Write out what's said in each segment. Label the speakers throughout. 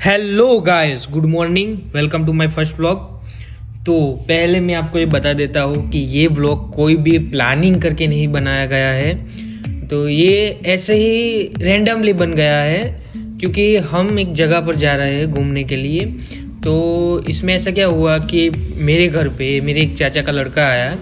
Speaker 1: Hello guys, good morning, welcome to my first vlog. तो पहले मैं आपको ये बता देता हूँ कि ये व्लॉग कोई भी प्लानिंग करके नहीं बनाया गया है। तो ये ऐसे ही रैंडमली बन गया है क्योंकि हम एक जगह पर जा रहे हैं घूमने के लिए। तो इसमें ऐसा क्या हुआ कि मेरे घर पे मेरे एक चाचा का लड़का आया।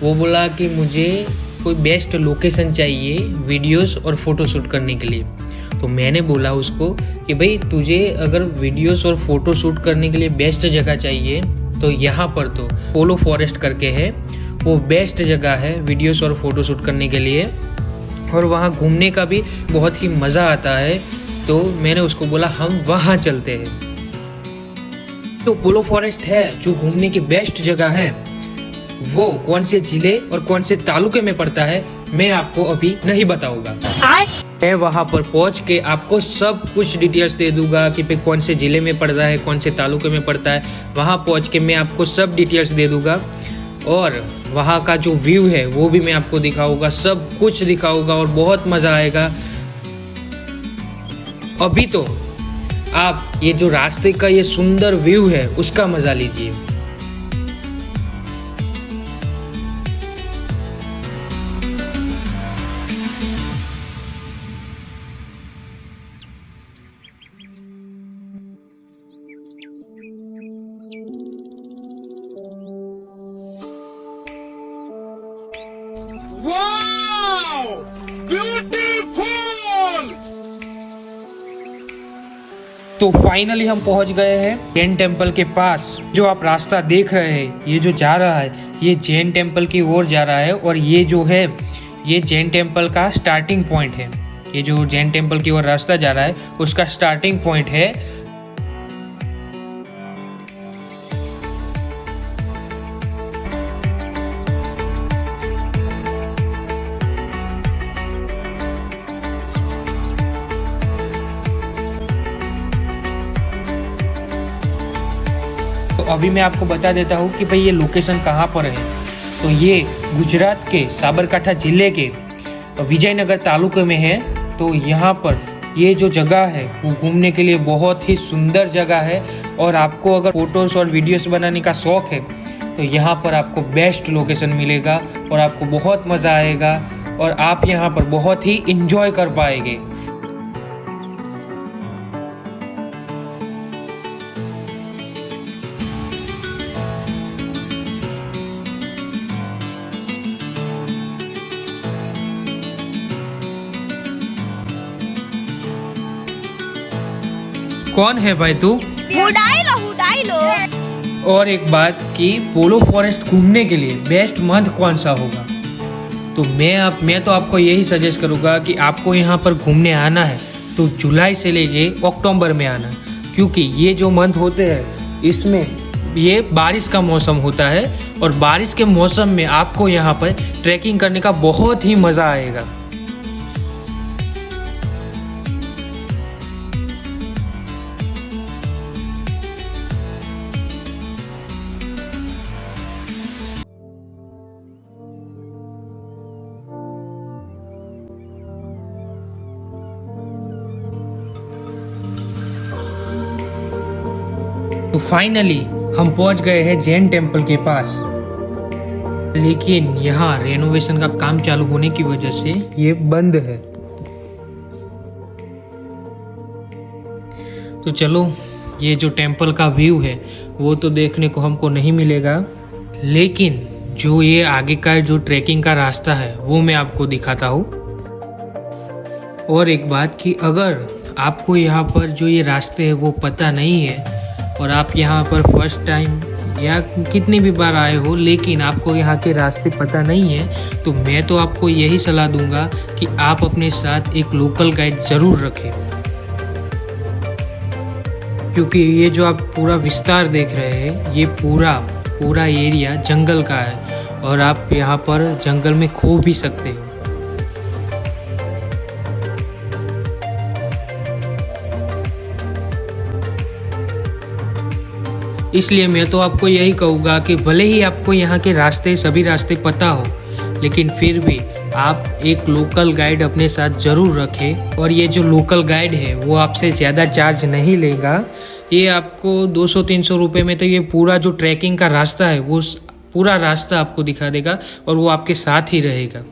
Speaker 1: वो बोला कि मुझे कोई बेस्ट लोकेशन चाहिए वीडियोस और फ़ोटो शूट करने के लिए। तो मैंने बोला उसको कि भाई तुझे अगर वीडियोस और फोटो शूट करने के लिए बेस्ट जगह चाहिए तो यहाँ पर तो पोलो फॉरेस्ट करके है, वो बेस्ट जगह है वीडियोस और फोटो शूट करने के लिए, और वहाँ घूमने का भी बहुत ही मज़ा आता है। तो मैंने उसको बोला हम वहाँ चलते हैं। तो पोलो फॉरेस्ट है जो घूमने की बेस्ट जगह है, वो कौन से जिले और कौन से तालुके में पड़ता है मैं आपको अभी नहीं बताऊंगा। मैं वहाँ पर पहुँच के आपको सब कुछ डिटेल्स दे दूंगा कि भाई कौन से ज़िले में पड़ता है, कौन से तालुके में पड़ता है। वहाँ पहुँच के मैं आपको सब डिटेल्स दे दूंगा और वहाँ का जो व्यू है वो भी मैं आपको दिखाऊंगा, सब कुछ दिखाऊंगा और बहुत मज़ा आएगा। अभी तो आप ये जो रास्ते का ये सुंदर व्यू है उसका मज़ा लीजिए।
Speaker 2: Wow! Beautiful!
Speaker 1: तो फाइनली हम पहुंच गए हैं जैन टेम्पल के पास। जो आप रास्ता देख रहे हैं ये जो जा रहा है ये जैन टेम्पल की ओर जा रहा है, और ये जो है ये जैन टेम्पल का स्टार्टिंग पॉइंट है। ये जो जैन टेम्पल की ओर रास्ता जा रहा है उसका स्टार्टिंग पॉइंट है। तो अभी मैं आपको बता देता हूँ कि भाई ये लोकेशन कहाँ पर है। तो ये गुजरात के साबरकांठा जिले के विजयनगर तालुके में है। तो यहाँ पर ये जो जगह है वो घूमने के लिए बहुत ही सुंदर जगह है, और आपको अगर फोटोज और वीडियोस बनाने का शौक है तो यहाँ पर आपको बेस्ट लोकेशन मिलेगा और आपको बहुत मज़ा आएगा और आप यहाँ पर बहुत ही इंजॉय कर पाएंगे। कौन है भाई तू?
Speaker 3: हुडाई लो।
Speaker 1: और एक बात कि पोलो फॉरेस्ट घूमने के लिए बेस्ट मंथ कौन सा होगा? तो मैं तो आपको यही सजेस्ट करूँगा कि आपको यहाँ पर घूमने आना है तो जुलाई से लेके अक्टूबर में आना, क्योंकि ये जो मंथ होते हैं इसमें ये बारिश का मौसम होता है, और बारिश के मौसम में आपको यहाँ पर ट्रैकिंग करने का बहुत ही मज़ा आएगा। तो फाइनली हम पहुंच गए हैं जैन टेम्पल के पास, लेकिन यहाँ रेनोवेशन का काम चालू होने की वजह से ये बंद है। तो चलो, ये जो टेम्पल का व्यू है वो तो देखने को हमको नहीं मिलेगा, लेकिन जो ये आगे का जो ट्रैकिंग का रास्ता है वो मैं आपको दिखाता हूँ। और एक बात कि अगर आपको यहाँ पर जो ये रास्ते है वो पता नहीं है और आप यहाँ पर फर्स्ट टाइम या कितनी भी बार आए हो लेकिन आपको यहाँ के रास्ते पता नहीं है, तो मैं तो आपको यही सलाह दूंगा कि आप अपने साथ एक लोकल गाइड ज़रूर रखें, क्योंकि ये जो आप पूरा विस्तार देख रहे हैं ये पूरा एरिया जंगल का है और आप यहाँ पर जंगल में खो भी सकते हो। इसलिए मैं तो आपको यही कहूँगा कि भले ही आपको यहाँ के रास्ते सभी रास्ते पता हो, लेकिन फिर भी आप एक लोकल गाइड अपने साथ ज़रूर रखें। और ये जो लोकल गाइड है वो आपसे ज़्यादा चार्ज नहीं लेगा। ये आपको 200-300 रुपये में तो ये पूरा जो ट्रैकिंग का रास्ता है वो पूरा रास्ता आपको दिखा देगा और वो आपके साथ ही रहेगा।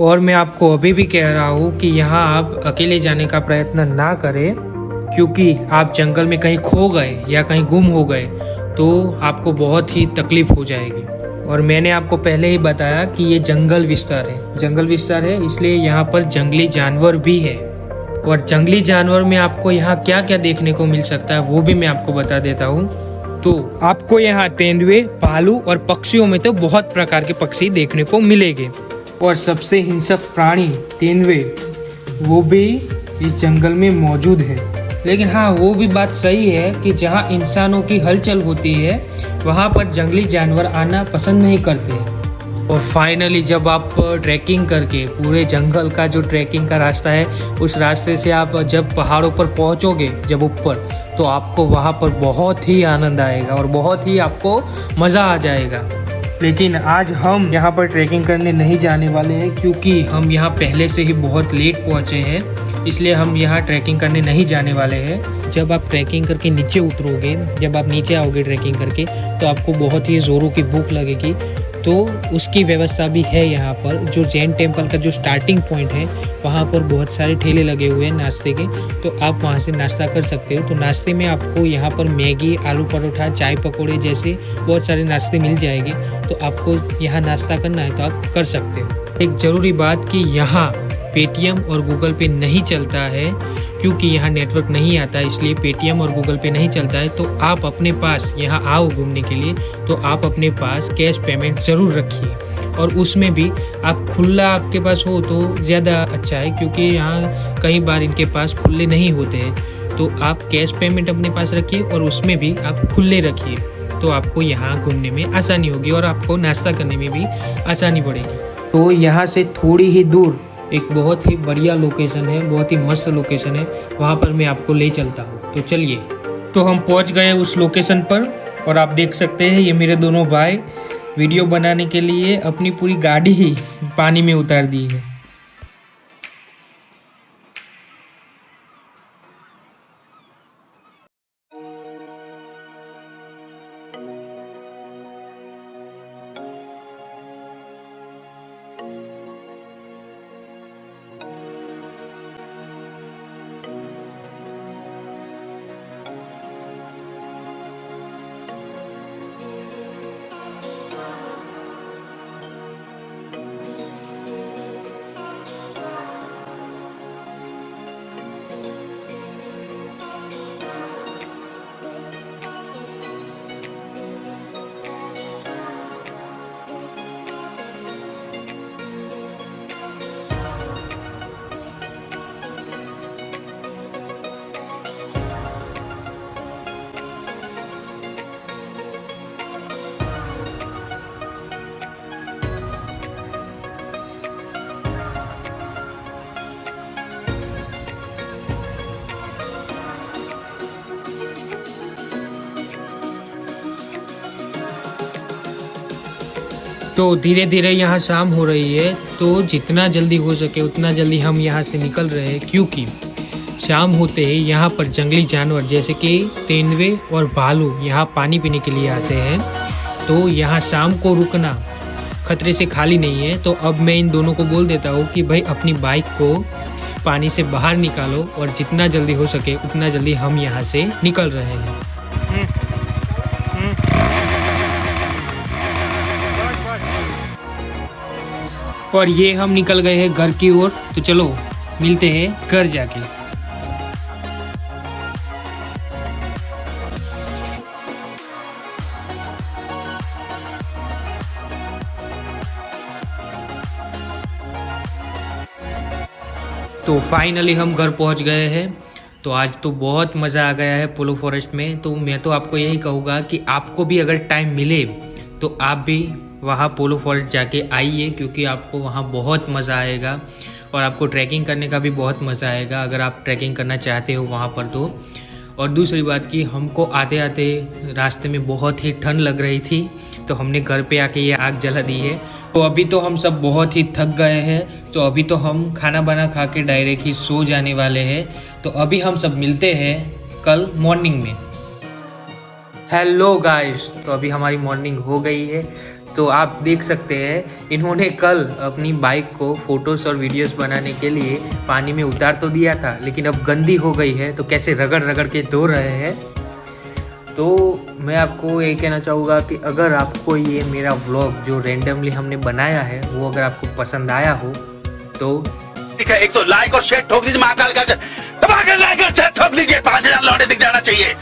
Speaker 1: और मैं आपको अभी भी कह रहा हूँ कि यहाँ आप अकेले जाने का प्रयत्न ना करें, क्योंकि आप जंगल में कहीं खो गए या कहीं गुम हो गए तो आपको बहुत ही तकलीफ हो जाएगी। और मैंने आपको पहले ही बताया कि ये जंगल विस्तार है, जंगल विस्तार है इसलिए यहाँ पर जंगली जानवर भी है। और जंगली जानवर में आपको यहाँ क्या क्या देखने को मिल सकता है वो भी मैं आपको बता देता हूँ। तो आपको यहाँ तेंदुए, भालू और पक्षियों में तो बहुत प्रकार के पक्षी देखने को मिलेंगे। और सबसे हिंसक प्राणी तेंदुए वो भी इस जंगल में मौजूद है। लेकिन हाँ, वो भी बात सही है कि जहाँ इंसानों की हलचल होती है वहाँ पर जंगली जानवर आना पसंद नहीं करते। और फाइनली जब आप ट्रैकिंग करके पूरे जंगल का जो ट्रैकिंग का रास्ता है उस रास्ते से आप जब पहाड़ों पर पहुँचोगे जब ऊपर, तो आपको वहाँ पर बहुत ही आनंद आएगा और बहुत ही आपको मज़ा आ जाएगा। लेकिन आज हम यहाँ पर ट्रैकिंग करने नहीं जाने वाले हैं, क्योंकि हम यहाँ पहले से ही बहुत लेट पहुँचे हैं, इसलिए हम यहाँ ट्रैकिंग करने नहीं जाने वाले हैं। जब आप ट्रैकिंग करके नीचे उतरोगे, जब आप नीचे आओगे ट्रैकिंग करके, तो आपको बहुत ही ज़ोरों की भूख लगेगी। तो उसकी व्यवस्था भी है यहाँ पर। जो जैन टेम्पल का जो स्टार्टिंग पॉइंट है वहाँ पर बहुत सारे ठेले लगे हुए हैं नाश्ते के, तो आप वहाँ से नाश्ता कर सकते हो। तो नाश्ते में आपको यहाँ पर मैगी, आलू परोठा, चाय पकौड़े जैसे बहुत सारे नाश्ते मिल जाएंगे। तो आपको यहाँ नाश्ता करना है तो आप कर सकते हो। एक ज़रूरी बात कि यहाँ पेटीएम और गूगल पे नहीं चलता है, क्योंकि यहाँ नेटवर्क नहीं आता, इसलिए पेटीएम और गूगल पे नहीं चलता है। तो आप अपने पास यहाँ आओ घूमने के लिए तो आप अपने पास कैश पेमेंट ज़रूर रखिए। और उसमें भी आप खुला आपके पास हो तो ज़्यादा अच्छा है, क्योंकि यहाँ कई बार इनके पास खुले नहीं होते हैं। तो आप कैश पेमेंट अपने पास रखिए और उसमें भी आप खुले रखिए, तो आपको यहाँ घूमने में आसानी होगी और आपको नाश्ता करने में भी आसानी पड़ेगी। तो यहाँ से थोड़ी ही दूर एक बहुत ही बढ़िया लोकेशन है, बहुत ही मस्त लोकेशन है, वहाँ पर मैं आपको ले चलता हूँ। तो चलिए। तो हम पहुँच गए उस लोकेशन पर और आप देख सकते हैं ये मेरे दोनों भाई वीडियो बनाने के लिए अपनी पूरी गाड़ी ही पानी में उतार दी है। तो धीरे धीरे यहाँ शाम हो रही है, तो जितना जल्दी हो सके उतना जल्दी हम यहाँ से निकल रहे हैं, क्योंकि शाम होते ही यहाँ पर जंगली जानवर जैसे कि तेंदुए और भालू यहाँ पानी पीने के लिए आते हैं। तो यहाँ शाम को रुकना खतरे से खाली नहीं है। तो अब मैं इन दोनों को बोल देता हूँ कि भाई अपनी बाइक को पानी से बाहर निकालो और जितना जल्दी हो सके उतना जल्दी हम यहाँ से निकल रहे हैं। और ये हम निकल गए हैं घर की ओर। तो चलो मिलते हैं घर जाके। तो फाइनली हम घर पहुंच गए हैं। तो आज तो बहुत मज़ा आ गया है पोलो फॉरेस्ट में। तो मैं तो आपको यही कहूँगा कि आपको भी अगर टाइम मिले तो आप भी वहाँ पोलो फॉरेस्ट जाके आइए, क्योंकि आपको वहाँ बहुत मज़ा आएगा और आपको ट्रैकिंग करने का भी बहुत मज़ा आएगा अगर आप ट्रैकिंग करना चाहते हो वहाँ पर तो। और दूसरी बात कि हमको आते आते रास्ते में बहुत ही ठंड लग रही थी, तो हमने घर पे आके ये आग जला दी है तो अभी तो हम सब बहुत ही थक गए हैं, तो अभी तो हम खाना बना खा के डायरेक्ट ही सो जाने वाले हैं। तो अभी हम सब मिलते हैं कल मॉर्निंग में। हेलो गाइस, तो अभी हमारी मॉर्निंग हो गई है। तो आप देख सकते हैं इन्होंने कल अपनी बाइक को फोटोज और वीडियोस बनाने के लिए पानी में उतार तो दिया था, लेकिन अब गंदी हो गई है, तो कैसे रगड़ रगड़ के धो रहे हैं। तो मैं आपको ये कहना चाहूँगा कि अगर आपको ये मेरा व्लॉग जो रैंडमली हमने बनाया है वो अगर आपको पसंद आया हो तो
Speaker 2: ठीक है, एक तो लाइक और शेयर ठोक लीजिए, महाकाल का दबा कर लाइक और शेयर ठोक लीजिए, 5000 लौटे दिख जाना चाहिए।